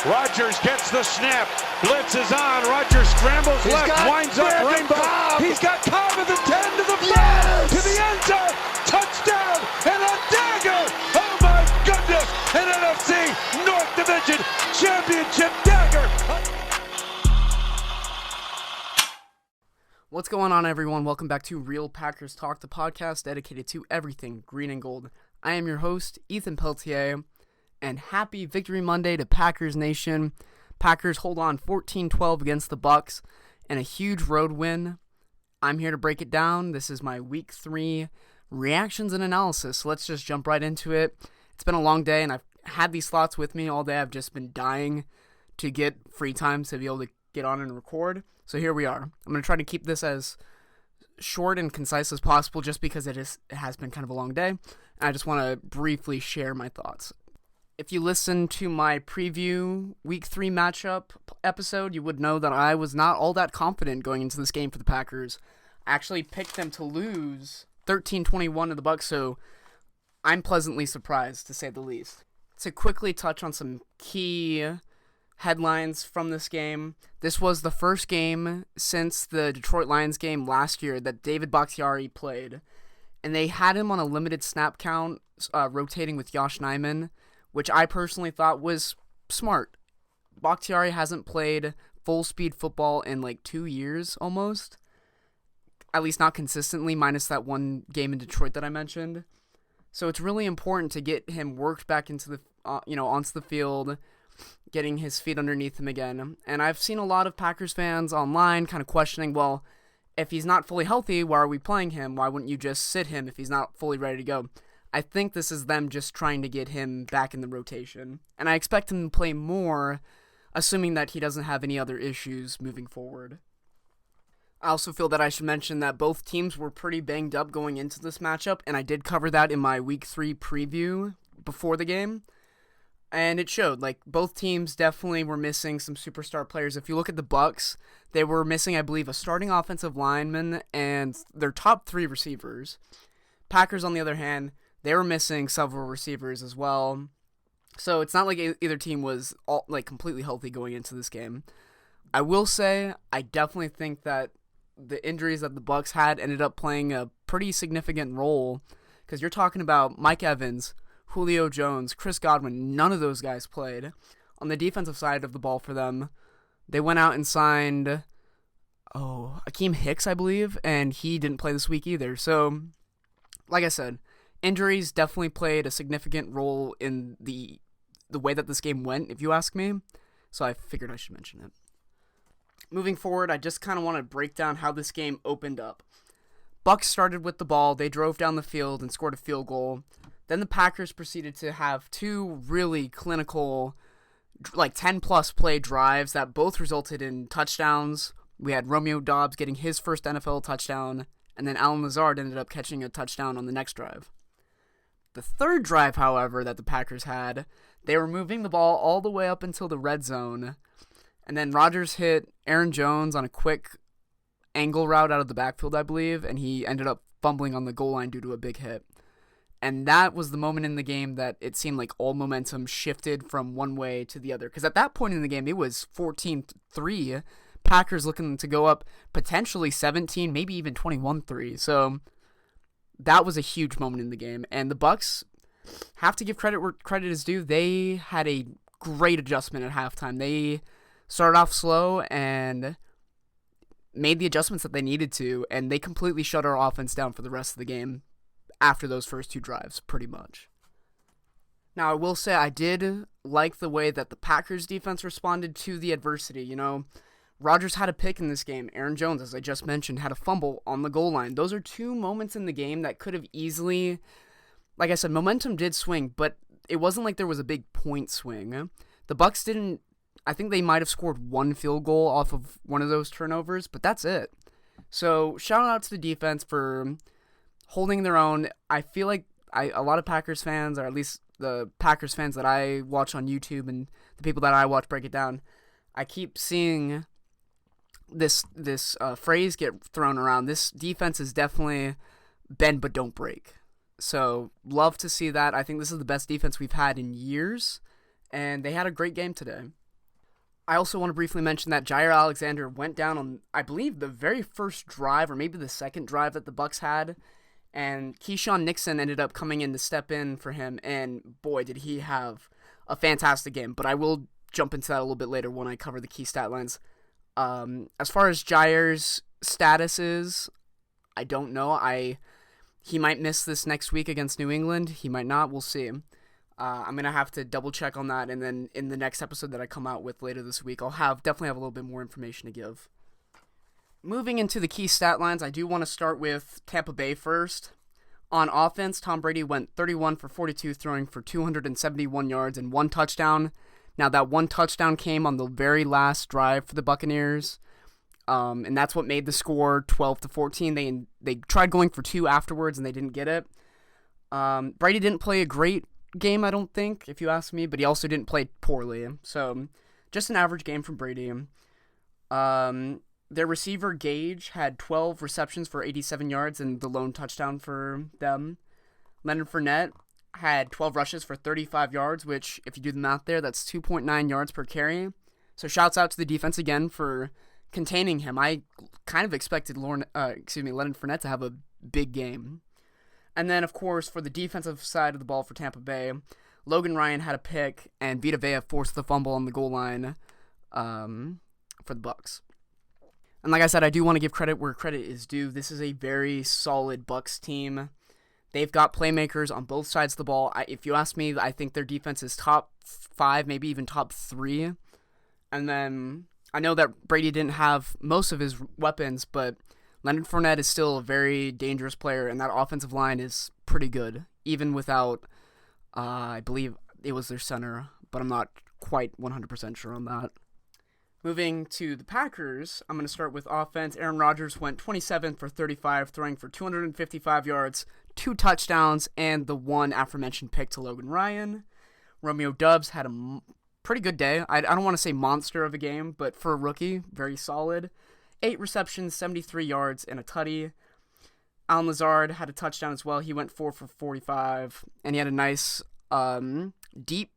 Rodgers gets the snap. Blitz is on. Rodgers scrambles left, winds up rainbow. Cobb. He's got Cobb at the 10 to the 5, Yes! to the end zone. Touchdown and a dagger. Oh my goodness. An NFC North Division Championship dagger. What's going on, everyone? Welcome back to Real Packers Talk, the podcast dedicated to everything green and gold. I am your host, Ethan Peltier, and happy Victory Monday to Packers Nation. Packers hold on 14-12 against the Bucs and a huge road win. I'm here to break it down. This is my Week 3 reactions and analysis, so let's just jump right into it. It's been a long day, and I've had these thoughts with me all day. I've just been dying to get free time to be able to get on and record. So here we are. I'm going to try to keep this as short and concise as possible just because it has been kind of a long day. And I just want to briefly share my thoughts. If you listen to my preview Week 3 matchup episode, you would know that I was not all that confident going into this game for the Packers. I actually picked them to lose 13-21 to the Bucs, so I'm pleasantly surprised, to say the least. To quickly touch on some key headlines from this game. This was the first game since the Detroit Lions game last year that David Bakhtiari played, and they had him on a limited snap count, rotating with Josh Nijman, which I personally thought was smart. Bakhtiari hasn't played full-speed football in like 2 years almost, at least not consistently, minus that one game in Detroit that I mentioned. So it's really important to get him worked back into the, onto the field, getting his feet underneath him again. And I've seen a lot of Packers fans online kind of questioning, well, if he's not fully healthy, why are we playing him? Why wouldn't you just sit him if he's not fully ready to go? I think this is them just trying to get him back in the rotation. And I expect him to play more, assuming that he doesn't have any other issues moving forward. I also feel that I should mention that both teams were pretty banged up going into this matchup, and I did cover that in my Week 3 preview before the game. And it showed, like, both teams definitely were missing some superstar players. If you look at the Bucs, they were missing, I believe, a starting offensive lineman and their top 3 receivers. Packers, on the other hand, they were missing several receivers as well. So it's not like either team was completely healthy going into this game. I will say, I definitely think that the injuries that the Bucs had ended up playing a pretty significant role, because you're talking about Mike Evans, Julio Jones, Chris Godwin. None of those guys played. On the defensive side of the ball for them, they went out and signed Akeem Hicks, I believe, and he didn't play this week either. So, like I said, injuries definitely played a significant role in the way that this game went, if you ask me. So I figured I should mention it. Moving forward, I just kind of want to break down how this game opened up. Bucs started with the ball. They drove down the field and scored a field goal. Then the Packers proceeded to have 2 really clinical, 10-plus play drives that both resulted in touchdowns. We had Romeo Doubs getting his first NFL touchdown, and then Allen Lazard ended up catching a touchdown on the next drive. The third drive, however, that the Packers had, they were moving the ball all the way up until the red zone, and then Rodgers hit Aaron Jones on a quick angle route out of the backfield, I believe, and he ended up fumbling on the goal line due to a big hit. And that was the moment in the game that it seemed like all momentum shifted from one way to the other. Because at that point in the game, it was 14-3. Packers looking to go up potentially 17, maybe even 21-3. So that was a huge moment in the game. And the Bucs have to give credit where credit is due. They had a great adjustment at halftime. They started off slow and made the adjustments that they needed to. And they completely shut our offense down for the rest of the game after those first 2 drives, pretty much. Now, I will say I did like the way that the Packers defense responded to the adversity. Rodgers had a pick in this game. Aaron Jones, as I just mentioned, had a fumble on the goal line. Those are 2 moments in the game that could have easily, like I said, momentum did swing, but it wasn't like there was a big point swing. The Bucs didn't, I think they might have scored 1 field goal off of one of those turnovers, but that's it. So, shout out to the defense for holding their own. I feel like a lot of Packers fans, or at least the Packers fans that I watch on YouTube and the people that I watch break it down, I keep seeing this phrase get thrown around. This defense is definitely bend but don't break. So, love to see that. I think this is the best defense we've had in years, and they had a great game today. I also want to briefly mention that Jair Alexander went down on, I believe, the very first drive, or maybe the second drive that the Bucs had, and Keyshawn Nixon ended up coming in to step in for him, and boy, did he have a fantastic game. But I will jump into that a little bit later when I cover the key stat lines. As far as Jair's status is, I don't know. He might miss this next week against New England. He might not. We'll see. I'm going to have to double check on that, and then in the next episode that I come out with later this week, I'll definitely have a little bit more information to give. Moving into the key stat lines, I do want to start with Tampa Bay first. On offense, Tom Brady went 31 for 42, throwing for 271 yards and 1 touchdown. Now, that 1 touchdown came on the very last drive for the Buccaneers, and that's what made the score 12-14. They tried going for 2 afterwards, and they didn't get it. Brady didn't play a great game, I don't think, if you ask me, but he also didn't play poorly. So, just an average game from Brady. Their receiver, Gage, had 12 receptions for 87 yards and the lone touchdown for them. Leonard Fournette had 12 rushes for 35 yards, which, if you do the math there, that's 2.9 yards per carry. So shouts out to the defense again for containing him. I kind of expected Leonard Fournette to have a big game. And then, of course, for the defensive side of the ball for Tampa Bay, Logan Ryan had a pick, and Vita Vea forced the fumble on the goal line for the Bucs. And like I said, I do want to give credit where credit is due. This is a very solid Bucs team. They've got playmakers on both sides of the ball. If you ask me, I think their defense is top 5, maybe even top 3. And then I know that Brady didn't have most of his weapons, but Leonard Fournette is still a very dangerous player, and that offensive line is pretty good, even without, I believe it was their center, but I'm not quite 100% sure on that. Moving to the Packers, I'm going to start with offense. Aaron Rodgers went 27 for 35, throwing for 255 yards, 2 touchdowns, and the 1 aforementioned pick to Logan Ryan. Romeo Doubs had a pretty good day. I don't want to say monster of a game, but for a rookie, very solid. 8 receptions, 73 yards, and a tutty. Allen Lazard had a touchdown as well. He went 4 for 45, and he had a nice deep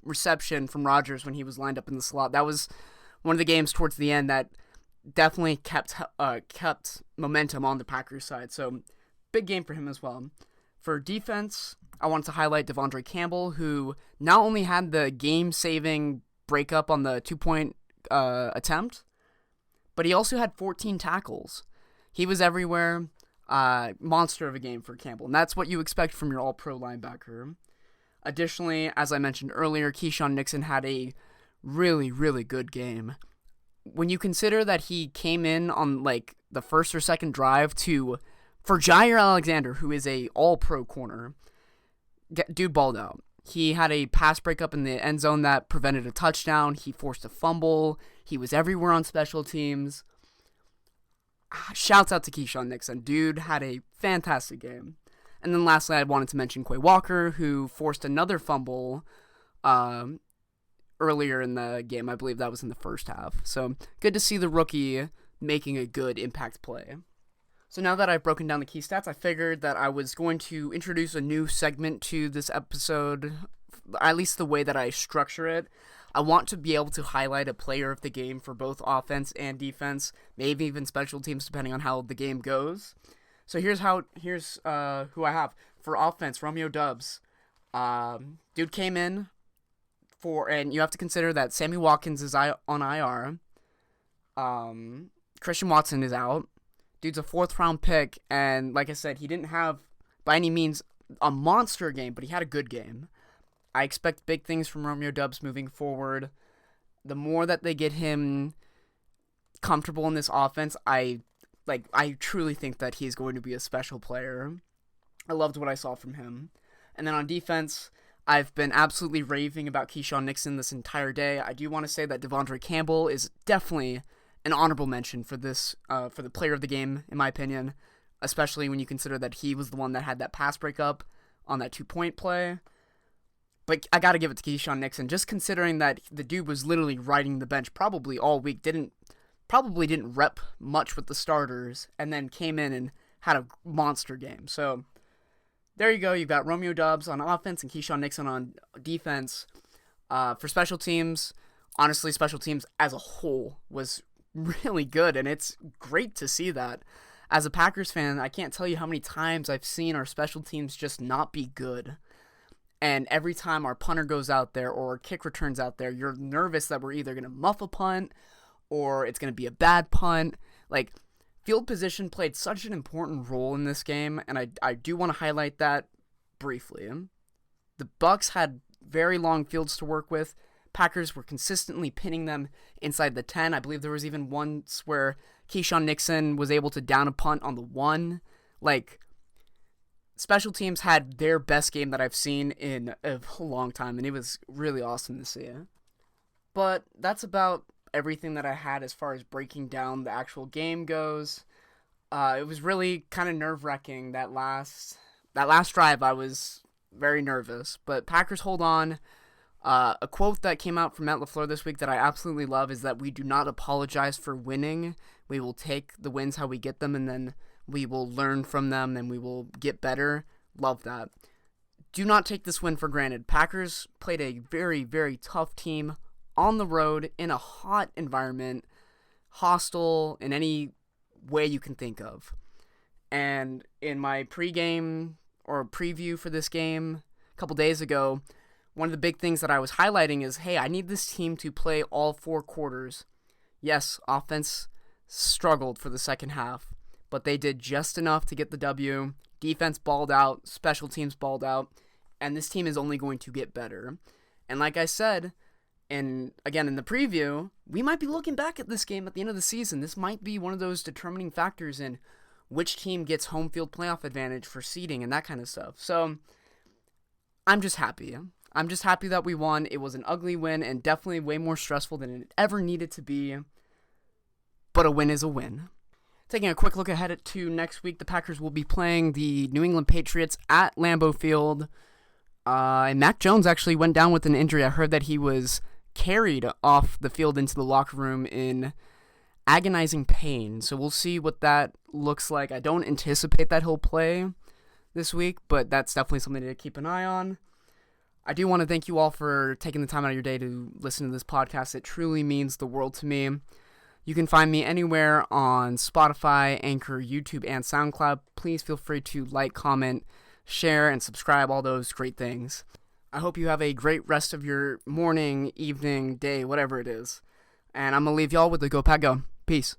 reception from Rodgers when he was lined up in the slot. That was one of the games towards the end that definitely kept momentum on the Packers side. So, big game for him as well. For defense, I wanted to highlight Devondre Campbell, who not only had the game-saving breakup on the 2-point attempt, but he also had 14 tackles. He was everywhere. Monster of a game for Campbell, and that's what you expect from your all-pro linebacker. Additionally, as I mentioned earlier, Keyshawn Nixon had a really, really good game. When you consider that he came in on like the first or second drive for Jair Alexander, who is a all-pro corner, dude balled out. He had a pass breakup in the end zone that prevented a touchdown. He forced a fumble. He was everywhere on special teams. Shouts out to Keyshawn Nixon. Dude had a fantastic game. And then lastly, I wanted to mention Quay Walker, who forced another fumble earlier in the game. I believe that was in the first half. So good to see the rookie making a good impact play. So now that I've broken down the key stats, I figured that I was going to introduce a new segment to this episode, at least the way that I structure it. I want to be able to highlight a player of the game for both offense and defense, maybe even special teams depending on how the game goes. So here's who I have. For offense, Romeo Doubs. Dude came in and you have to consider that Sammy Watkins is on IR. Christian Watson is out. Dude's a 4th-round pick, and like I said, he didn't have, by any means, a monster game, but he had a good game. I expect big things from Romeo Doubs moving forward. The more that they get him comfortable in this offense, I truly think that he's going to be a special player. I loved what I saw from him. And then on defense, I've been absolutely raving about Keyshawn Nixon this entire day. I do want to say that Devondre Campbell is definitely an honorable mention for this, for the player of the game, in my opinion, especially when you consider that he was the one that had that pass breakup on that 2-point play. But I got to give it to Keyshawn Nixon, just considering that the dude was literally riding the bench probably all week, probably didn't rep much with the starters, and then came in and had a monster game. So there you go. You've got Romeo Doubs on offense and Keyshawn Nixon on defense. For special teams, honestly, special teams as a whole was really good, and it's great to see that. As a Packers fan, I can't tell you how many times I've seen our special teams just not be good. And every time our punter goes out there or kick returns out there, you're nervous that we're either going to muff a punt or it's going to be a bad punt. Like, field position played such an important role in this game, and I do want to highlight that briefly. The Bucs had very long fields to work with. Packers were consistently pinning them inside the 10. I believe there was even once where Keyshawn Nixon was able to down a punt on the 1. Like, special teams had their best game that I've seen in a long time, and it was really awesome to see. But that's about everything that I had as far as breaking down the actual game goes. It was really kind of nerve-wracking that last drive. I was very nervous, but Packers hold on. A quote that came out from Matt LaFleur this week that I absolutely love is that we do not apologize for winning. We will take the wins how we get them, and then we will learn from them, and we will get better. Love that. Do not take this win for granted. Packers played a very, very tough team on the road in a hot environment, hostile in any way you can think of. And in my pregame or preview for this game a couple days ago, one of the big things that I was highlighting is, hey, I need this team to play all 4 quarters. Yes, offense struggled for the second half, but they did just enough to get the W. Defense balled out, special teams balled out, and this team is only going to get better. And like I said, and again in the preview, we might be looking back at this game at the end of the season. This might be one of those determining factors in which team gets home field playoff advantage for seeding and that kind of stuff. So I'm just happy. I'm just happy that we won. It was an ugly win and definitely way more stressful than it ever needed to be. But a win is a win. Taking a quick look ahead to next week, the Packers will be playing the New England Patriots at Lambeau Field. And Mac Jones actually went down with an injury. I heard that he was carried off the field into the locker room in agonizing pain. So we'll see what that looks like. I don't anticipate that he'll play this week, but that's definitely something to keep an eye on. I do want to thank you all for taking the time out of your day to listen to this podcast. It truly means the world to me. You can find me anywhere on Spotify, Anchor, YouTube, and SoundCloud. Please feel free to like, comment, share, and subscribe, all those great things. I hope you have a great rest of your morning, evening, day, whatever it is. And I'm going to leave y'all with the Go Pack Go. Peace.